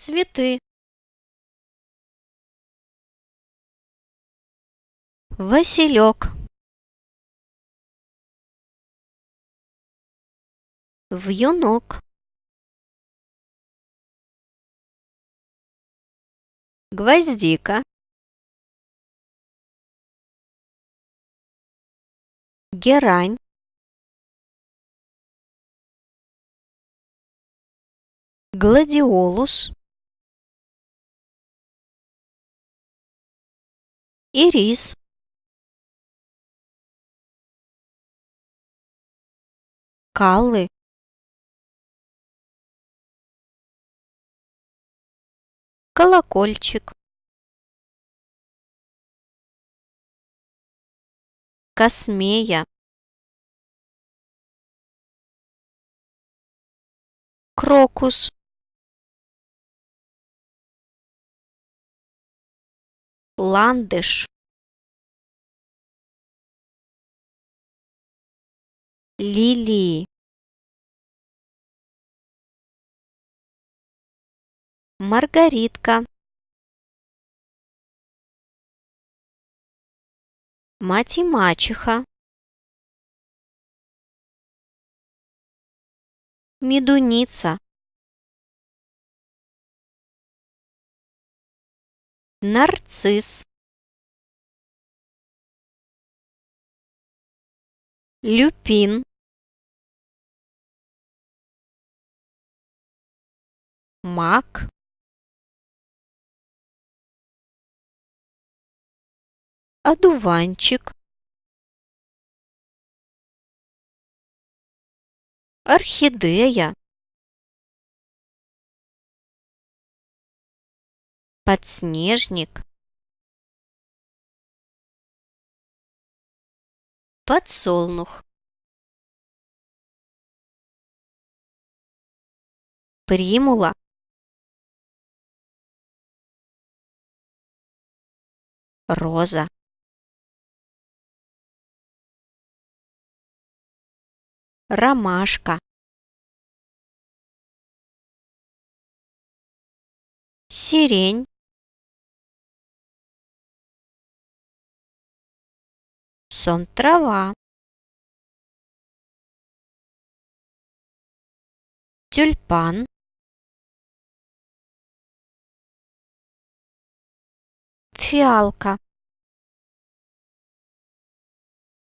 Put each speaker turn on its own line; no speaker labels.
Цветы. Василек. Вьюнок. Гвоздика. Герань. Гладиолус. Ирис. Каллы. Колокольчик. Космея. Крокус. Ландыш. Лилии. Маргаритка. Мать и мачеха. Медуница. Нарцисс. Люпин. Мак. Одуванчик. Орхидея. Подснежник. Подсолнух. Примула. Роза. Ромашка. Сирень. Сон-трава. Тюльпан. Фиалка.